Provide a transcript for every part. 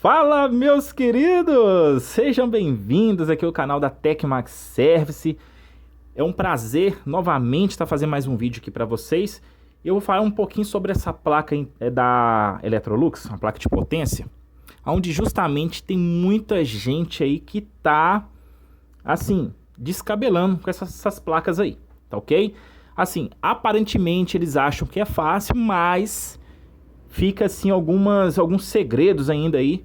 Fala, meus queridos! Sejam bem-vindos aqui ao canal da Tecmax Service. É um prazer novamente estar fazendo mais um vídeo aqui para vocês. Eu vou falar um pouquinho sobre essa placa da Electrolux, uma placa de potência, onde justamente tem muita gente aí que tá, assim, descabelando com essas placas aí, tá ok? Assim, aparentemente eles acham que é fácil, mas fica assim alguns segredos ainda aí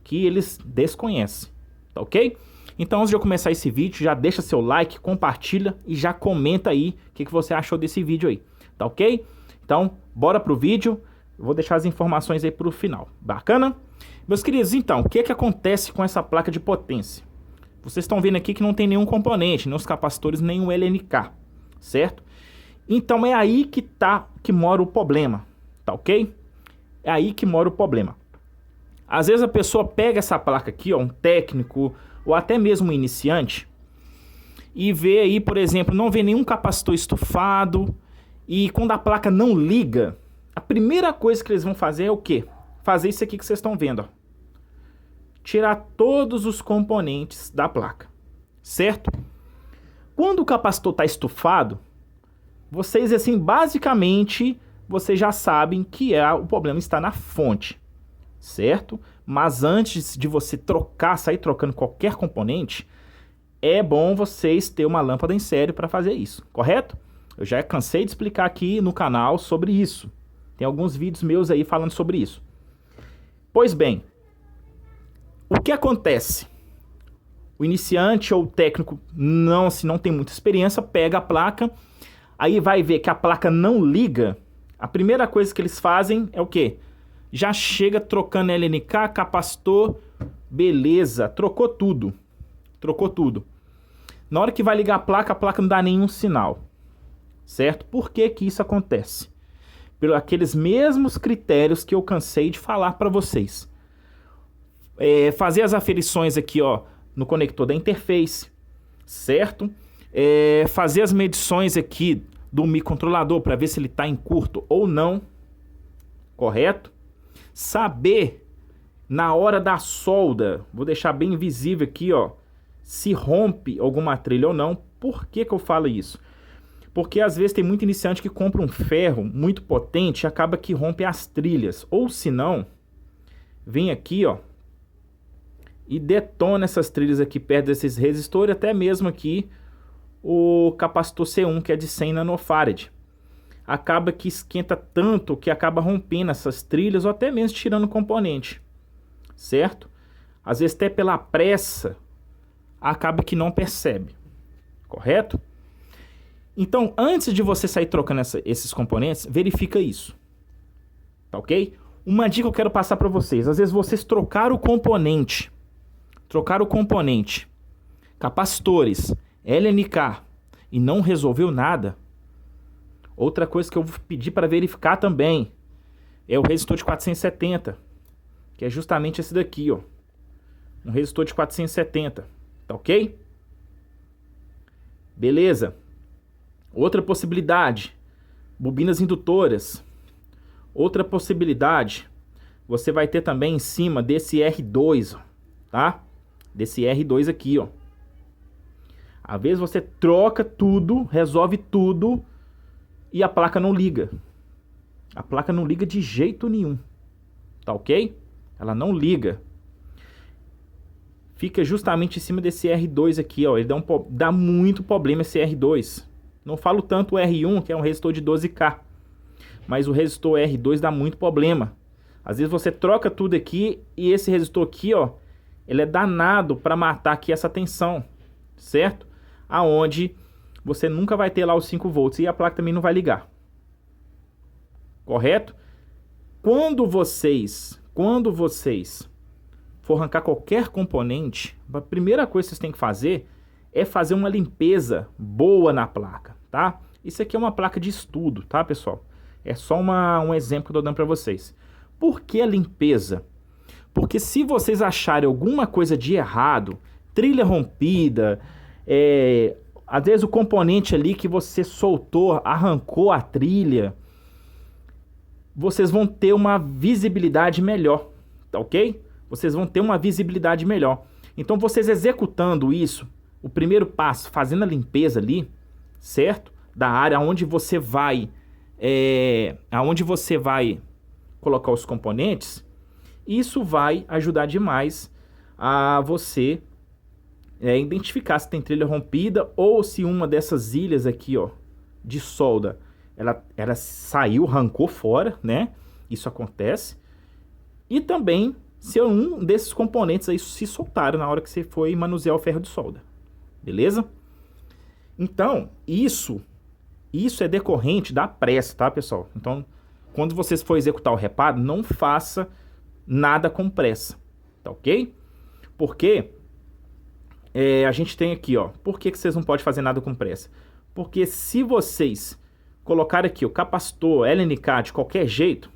que eles desconhecem, tá ok? Então, antes de eu começar esse vídeo, já deixa seu like, compartilha e já comenta aí o que você achou desse vídeo aí, tá ok? Então, bora pro vídeo, eu vou deixar as informações aí pro final, bacana? Meus queridos, então, o que acontece com essa placa de potência? Vocês estão vendo aqui que não tem nenhum componente, nem os capacitores, nem o LNK, certo? Então é aí que mora o problema, tá ok? É aí que mora o problema. Às vezes a pessoa pega essa placa aqui, ó, um técnico ou até mesmo um iniciante, e vê aí, por exemplo, não vê nenhum capacitor estufado, e quando a placa não liga, a primeira coisa que eles vão fazer é o quê? Fazer isso aqui que vocês estão vendo, ó. Tirar todos os componentes da placa, certo? Quando o capacitor está estufado, vocês, assim, basicamente, vocês já sabem que o problema está na fonte, certo? Mas antes de você sair trocando qualquer componente, é bom vocês terem uma lâmpada em série para fazer isso, correto? Eu já cansei de explicar aqui no canal sobre isso. Tem alguns vídeos meus aí falando sobre isso. Pois bem, o que acontece? O iniciante ou o técnico não tem muita experiência, pega a placa, aí vai ver que a placa não liga. A primeira coisa que eles fazem é o quê? Já chega trocando LNK, capacitor, beleza, trocou tudo. Trocou tudo. Na hora que vai ligar a placa não dá nenhum sinal, certo? Por que que isso acontece? Pelos aqueles mesmos critérios que eu cansei de falar para vocês. Fazer as aferições aqui, ó, no conector da interface, certo? Fazer as medições aqui do microcontrolador para ver se ele está em curto ou não, correto? Saber na hora da solda, vou deixar bem visível aqui, ó, se rompe alguma trilha ou não. Por que que eu falo isso? Porque às vezes tem muito iniciante que compra um ferro muito potente e acaba que rompe as trilhas, ou se não, vem aqui, ó, e detona essas trilhas aqui perto desses resistores, até mesmo aqui o capacitor C1, que é de 100 nanofarad. Acaba que esquenta tanto que acaba rompendo essas trilhas ou até mesmo tirando componente, certo? Às vezes até pela pressa, acaba que não percebe, correto? Então, antes de você sair trocando esses componentes, verifica isso, tá ok? Uma dica que eu quero passar para vocês: às vezes vocês trocaram o componente, capacitores, LNK, e não resolveu nada. Outra coisa que eu vou pedir para verificar também é o resistor de 470, que é justamente esse daqui, ó, um resistor de 470, tá ok? Beleza. Outra possibilidade, bobinas indutoras. Outra possibilidade, você vai ter também em cima desse R2, ó, tá? Desse R2 aqui, ó. Às vezes você troca tudo, resolve tudo e a placa não liga. A placa não liga de jeito nenhum, tá ok? Ela não liga. Fica justamente em cima desse R2 aqui, ó. Ele dá muito problema esse R2. Não falo tanto o R1, que é um resistor de 12K, mas o resistor R2 dá muito problema. Às vezes você troca tudo aqui e esse resistor aqui, ó, ele é danado para matar aqui essa tensão, certo? Aonde você nunca vai ter lá os 5 volts e a placa também não vai ligar, correto? Quando vocês for arrancar qualquer componente, a primeira coisa que vocês têm que fazer é fazer uma limpeza boa na placa, tá? Isso aqui é uma placa de estudo, tá, pessoal? É só um exemplo que eu tô dando para vocês. Por que a limpeza? Porque se vocês acharem alguma coisa de errado, trilha rompida, às vezes o componente ali que você soltou, arrancou a trilha, vocês vão ter uma visibilidade melhor, tá ok? vocês vão ter uma visibilidade melhor. Então, vocês executando isso, o primeiro passo, fazendo a limpeza ali, certo? Da área onde você vai, colocar os componentes, isso vai ajudar demais a você identificar se tem trilha rompida ou se uma dessas ilhas aqui, ó, de solda, ela saiu, arrancou fora, né? Isso acontece. E também se um desses componentes aí se soltaram na hora que você foi manusear o ferro de solda. Beleza? Então, isso é decorrente da pressa, tá, pessoal? Então, quando vocês for executar o reparo, não faça nada com pressa, tá ok? Porque a gente tem aqui, ó, por que vocês não podem fazer nada com pressa? Porque se vocês colocarem aqui o capacitor LNK de qualquer jeito,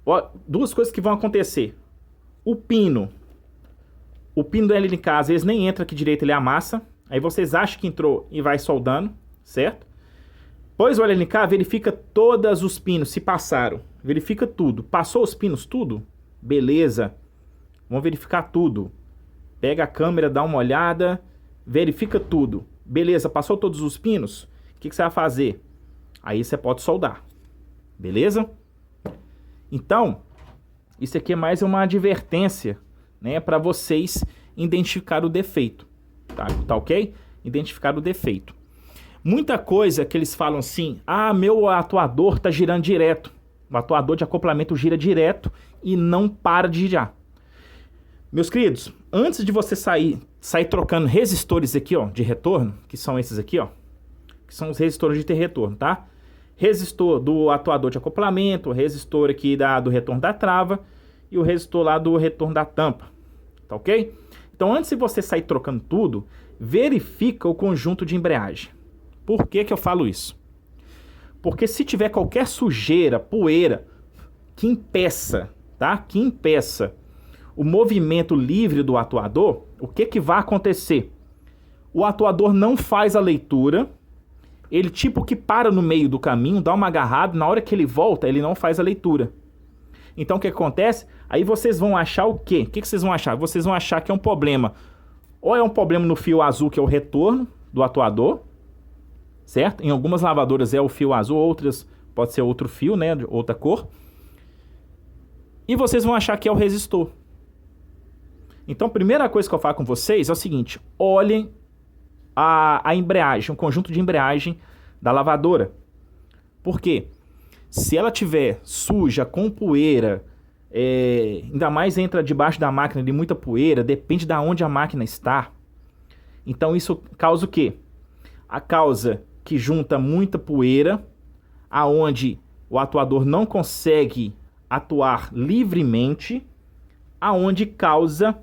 ó, duas coisas que vão acontecer. O pino do LNK às vezes nem entra aqui direito, ele amassa. Aí vocês acham que entrou e vai soldando, certo? Pois o LNK verifica todos os pinos, se passaram. Verifica tudo. Passou os pinos tudo? Beleza. Vamos verificar tudo. Pega a câmera, dá uma olhada, verifica tudo. Beleza, passou todos os pinos? O que você vai fazer? Aí você pode soldar. Beleza? Então, isso aqui é mais uma advertência, né, para vocês identificar o defeito. Tá ok? Identificar o defeito. Muita coisa que eles falam assim, meu atuador tá girando direto. O atuador de acoplamento gira direto e não para de girar. Meus queridos, antes de você sair trocando resistores aqui, ó, de retorno, que são esses aqui, ó, que são os resistores de retorno, tá? Resistor do atuador de acoplamento, o resistor aqui do retorno da trava e o resistor lá do retorno da tampa, tá ok? Então, antes de você sair trocando tudo, verifica o conjunto de embreagem. Por que que eu falo isso? Porque se tiver qualquer sujeira, poeira, que impeça, tá? Que impeça o movimento livre do atuador, o que que vai acontecer? O atuador não faz a leitura, ele tipo que para no meio do caminho, dá uma agarrada, na hora que ele volta, ele não faz a leitura. Então o que acontece? Aí vocês vão achar o quê? O que vocês vão achar? Vocês vão achar que é um problema. Ou é um problema no fio azul, que é o retorno do atuador, certo? Em algumas lavadoras é o fio azul, outras pode ser outro fio, né? De outra cor. E vocês vão achar que é o resistor. Então a primeira coisa que eu falo com vocês é o seguinte: olhem a embreagem, o conjunto de embreagem da lavadora. Por quê? Se ela tiver suja, com poeira, ainda mais entra debaixo da máquina de muita poeira, depende de onde a máquina está. Então isso causa o quê? A causa que junta muita poeira, aonde o atuador não consegue atuar livremente, aonde causa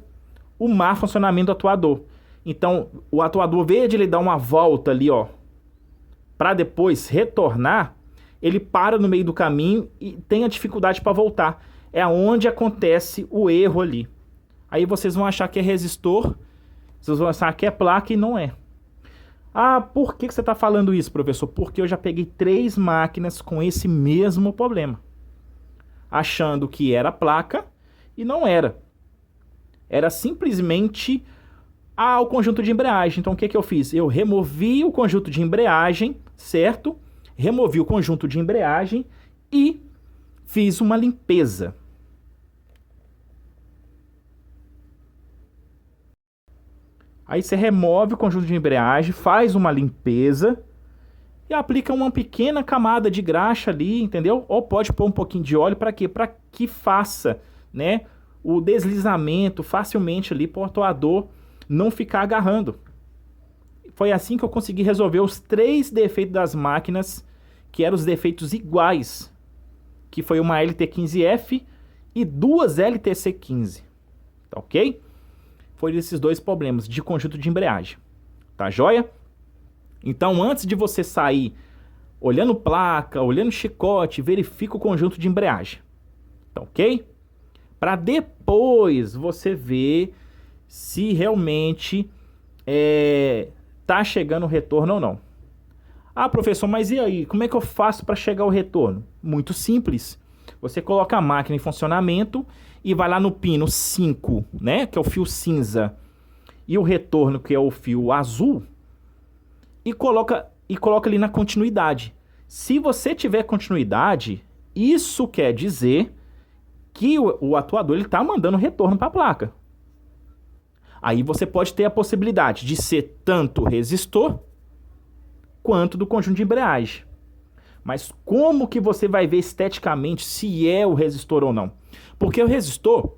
o má funcionamento do atuador. Então, o atuador, ao invés de ele dar uma volta ali, ó, para depois retornar, ele para no meio do caminho e tem a dificuldade para voltar. É onde acontece o erro ali. Aí vocês vão achar que é resistor, vocês vão achar que é placa e não é. Por que você está falando isso, professor? Porque eu já peguei 3 máquinas com esse mesmo problema. Achando que era placa e não era. Era simplesmente o conjunto de embreagem. Então o que eu fiz? Eu removi o conjunto de embreagem, certo? Removi o conjunto de embreagem e fiz uma limpeza. Aí você remove o conjunto de embreagem, faz uma limpeza e aplica uma pequena camada de graxa ali, entendeu? Ou pode pôr um pouquinho de óleo, para quê? Para que faça, né, o deslizamento facilmente ali para o atuador não ficar agarrando. Foi assim que eu consegui resolver os 3 defeitos das máquinas, que eram os defeitos iguais, que foi uma LT15F e 2 LTC15, tá ok? Foi esses 2 problemas de conjunto de embreagem, tá joia? Então, antes de você sair olhando placa, olhando chicote, verifica o conjunto de embreagem, tá ok? Para depois você ver se realmente tá chegando o retorno ou não. Professor, mas e aí? Como é que eu faço para chegar ao retorno? Muito simples. Você coloca a máquina em funcionamento e vai lá no pino 5, né, que é o fio cinza, e o retorno, que é o fio azul, e coloca ali na continuidade. Se você tiver continuidade, isso quer dizer que o atuador está mandando retorno para a placa. Aí você pode ter a possibilidade de ser tanto o resistor quanto do conjunto de embreagem. Mas como que você vai ver esteticamente se é o resistor ou não? Porque o resistor,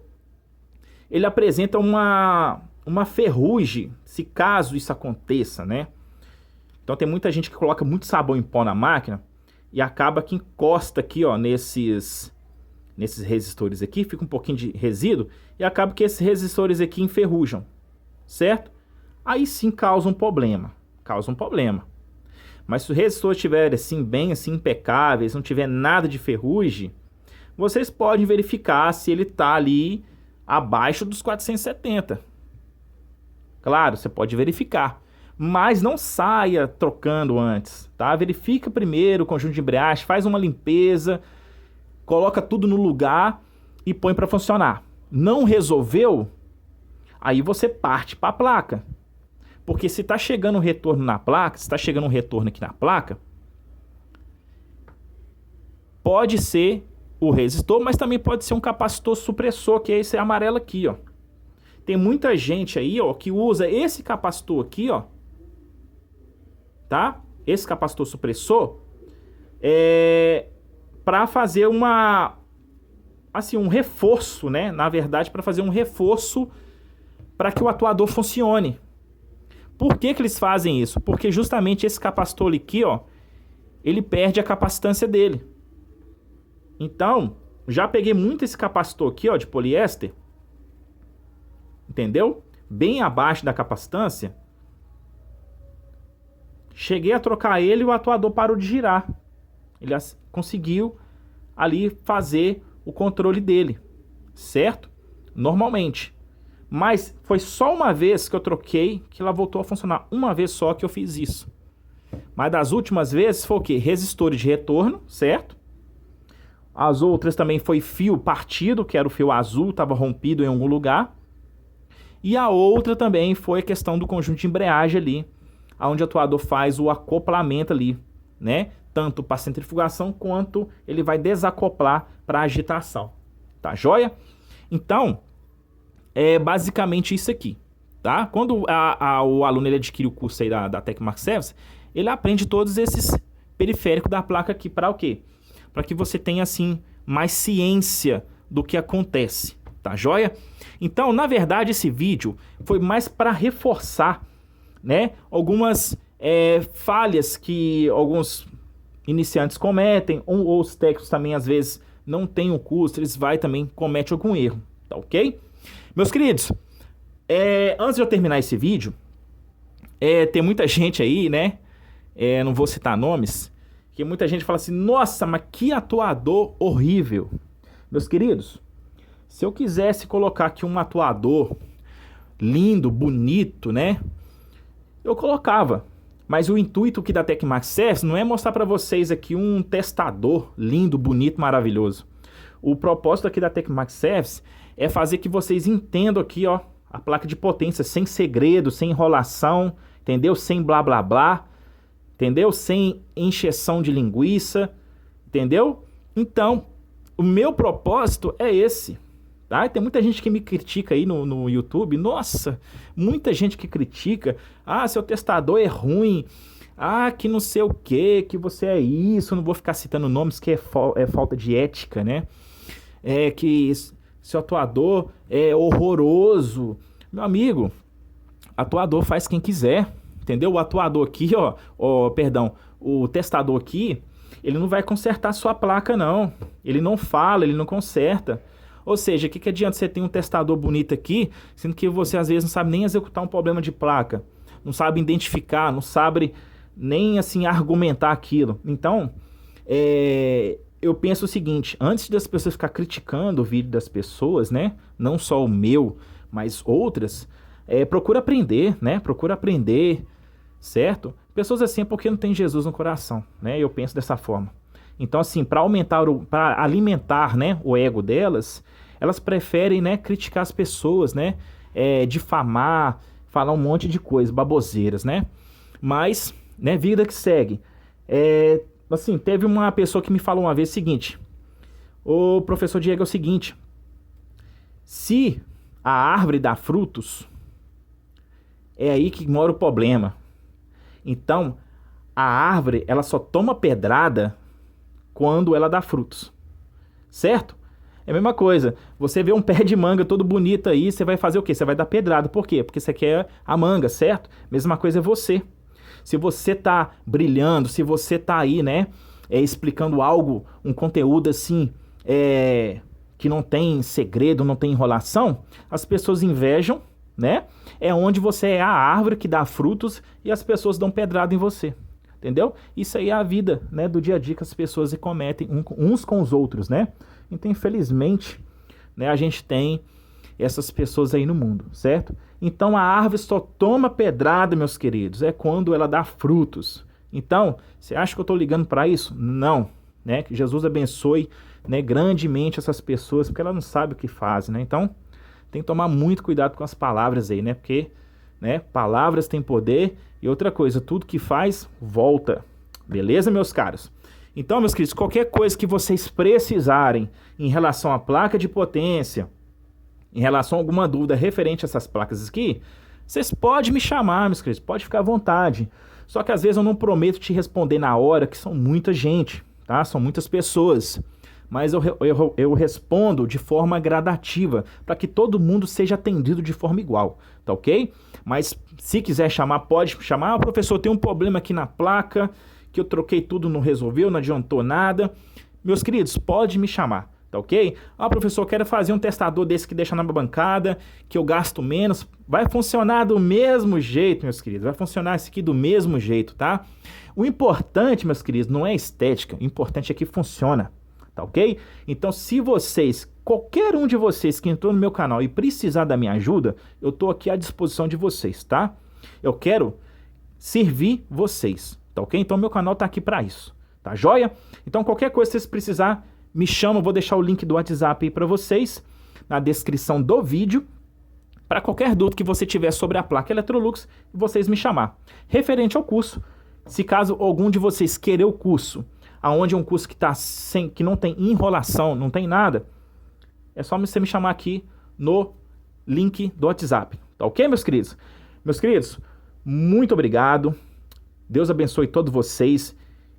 ele apresenta uma ferrugem, se caso isso aconteça, né? Então tem muita gente que coloca muito sabão em pó na máquina e acaba que encosta aqui, ó, nesses resistores aqui, fica um pouquinho de resíduo e acaba que esses resistores aqui enferrujam, certo? Aí sim causa um problema, Mas se o resistor estiver assim, bem assim, impecáveis, não tiver nada de ferrugem, vocês podem verificar se ele está ali abaixo dos 470. Claro, você pode verificar, mas não saia trocando antes, tá? Verifica primeiro o conjunto de embreagem, faz uma limpeza, coloca tudo no lugar e põe para funcionar. Não resolveu? Aí você parte para a placa. Porque se está chegando um retorno na placa, se está chegando um retorno aqui na placa, pode ser o resistor, mas também pode ser um capacitor supressor, que é esse amarelo aqui, ó. Tem muita gente aí, ó, que usa esse capacitor aqui, ó, tá? Esse capacitor supressor para fazer um reforço, né? Na verdade, para fazer um reforço para que o atuador funcione. Por que eles fazem isso? Porque justamente esse capacitor aqui, ó, ele perde a capacitância dele. Então, já peguei muito esse capacitor aqui, ó, de poliéster, entendeu? Bem abaixo da capacitância. Cheguei a trocar ele e o atuador parou de girar. Ele conseguiu ali fazer o controle dele, certo? Normalmente. Mas foi só uma vez que eu troquei que ela voltou a funcionar. Uma vez só que eu fiz isso. Mas das últimas vezes foi o quê? Resistores de retorno, certo? As outras também foi fio partido, que era o fio azul, estava rompido em algum lugar. E a outra também foi a questão do conjunto de embreagem ali, onde o atuador faz o acoplamento ali, né? Tanto para centrifugação quanto ele vai desacoplar para agitação. Tá joia? Então, é basicamente isso aqui, tá? Quando o aluno ele adquire o curso aí da Tecmax Service, ele aprende todos esses periféricos da placa aqui para o quê? Para que você tenha, assim, mais ciência do que acontece, tá joia? Então, na verdade, esse vídeo foi mais para reforçar, né, algumas falhas que alguns iniciantes cometem, ou os técnicos também, às vezes, não têm o curso, eles também cometem algum erro, tá ok? Meus queridos, antes de eu terminar esse vídeo, tem muita gente aí, né, não vou citar nomes, que muita gente fala assim, nossa, mas que atuador horrível. Meus queridos, se eu quisesse colocar aqui um atuador lindo, bonito, né, eu colocava. Mas o intuito aqui da Tecmax Service não é mostrar para vocês aqui um testador lindo, bonito, maravilhoso. O propósito aqui da Tecmax Service é fazer que vocês entendam aqui, ó, a placa de potência sem segredo, sem enrolação, entendeu? Sem blá blá blá, entendeu? Sem encheção de linguiça, entendeu? Então, o meu propósito é esse, tá? Tem muita gente que me critica aí no YouTube, nossa, muita gente que critica, seu testador é ruim, que não sei o que você é isso, não vou ficar citando nomes que é falta de ética, né? Que seu atuador é horroroso. Meu amigo, atuador faz quem quiser, entendeu? O atuador aqui, o testador aqui, ele não vai consertar sua placa, não. Ele não fala, ele não conserta. Ou seja, o que adianta você ter um testador bonito aqui, sendo que você às vezes não sabe nem executar um problema de placa, não sabe identificar, não sabe nem assim argumentar aquilo. Então, eu penso o seguinte, antes das pessoas ficar criticando o vídeo das pessoas, né, não só o meu, mas outras, procura aprender, né, certo? Pessoas assim é porque não tem Jesus no coração, né, eu penso dessa forma. Então, assim, para alimentar, né, o ego delas, elas preferem, né, criticar as pessoas, né, difamar, falar um monte de coisa, baboseiras, né? Mas, né, vida que segue. Assim, teve uma pessoa que me falou uma vez o seguinte: ô professor Diego, é o seguinte, se a árvore dá frutos, é aí que mora o problema. Então, a árvore, ela só toma pedrada quando ela dá frutos, certo? É a mesma coisa, você vê um pé de manga todo bonito aí, você vai fazer o quê? Você vai dar pedrada, por quê? Porque você quer a manga, certo? Mesma coisa é você. Se você tá brilhando, se você tá aí, né, explicando algo, um conteúdo assim, que não tem segredo, não tem enrolação, as pessoas invejam, né? É onde você é a árvore que dá frutos e as pessoas dão pedrada em você, entendeu? Isso aí é a vida, né, do dia a dia que as pessoas cometem uns com os outros, né? Então, infelizmente, né, a gente tem essas pessoas aí no mundo, certo? Então, a árvore só toma pedrada, meus queridos, é quando ela dá frutos. Então, você acha que eu estou ligando para isso? Não, né? Que Jesus abençoe, né, grandemente essas pessoas, porque ela não sabe o que fazem, né? Então, tem que tomar muito cuidado com as palavras aí, né? Porque, né, palavras têm poder e outra coisa, tudo que faz, volta. Beleza, meus caros? Então, meus queridos, qualquer coisa que vocês precisarem em relação à placa de potência, em relação a alguma dúvida referente a essas placas aqui, vocês podem me chamar, meus queridos, pode ficar à vontade. Só que às vezes eu não prometo te responder na hora, que são muita gente, tá? São muitas pessoas. Mas eu respondo de forma gradativa, para que todo mundo seja atendido de forma igual, tá ok? Mas se quiser chamar, pode chamar. Ah, professor, tem um problema aqui na placa, que eu troquei tudo, não resolveu, não adiantou nada. Meus queridos, pode me chamar, tá ok? Ah, professor, eu quero fazer um testador desse que deixa na bancada, que eu gasto menos. Vai funcionar do mesmo jeito, meus queridos. Vai funcionar isso aqui do mesmo jeito, tá? O importante, meus queridos, não é estética. O importante é que funciona, tá ok? Então, se vocês, qualquer um de vocês que entrou no meu canal e precisar da minha ajuda, eu tô aqui à disposição de vocês, tá? Eu quero servir vocês, tá ok? Então, meu canal tá aqui para isso, tá joia? Então, qualquer coisa que vocês precisar, me chama, eu vou deixar o link do WhatsApp aí para vocês, na descrição do vídeo, para qualquer dúvida que você tiver sobre a placa Electrolux, vocês me chamar. Referente ao curso, se caso algum de vocês querer o curso, aonde é um curso que não tem enrolação, não tem nada, é só você me chamar aqui no link do WhatsApp, tá ok, meus queridos? Meus queridos, muito obrigado, Deus abençoe todos vocês,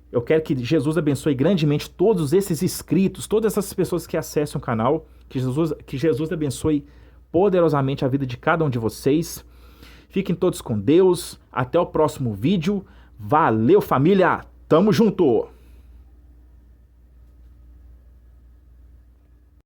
eu quero que Jesus abençoe grandemente todos esses inscritos, todas essas pessoas que acessam o canal, que Jesus abençoe poderosamente a vida de cada um de vocês, fiquem todos com Deus, até o próximo vídeo, valeu família, tamo junto!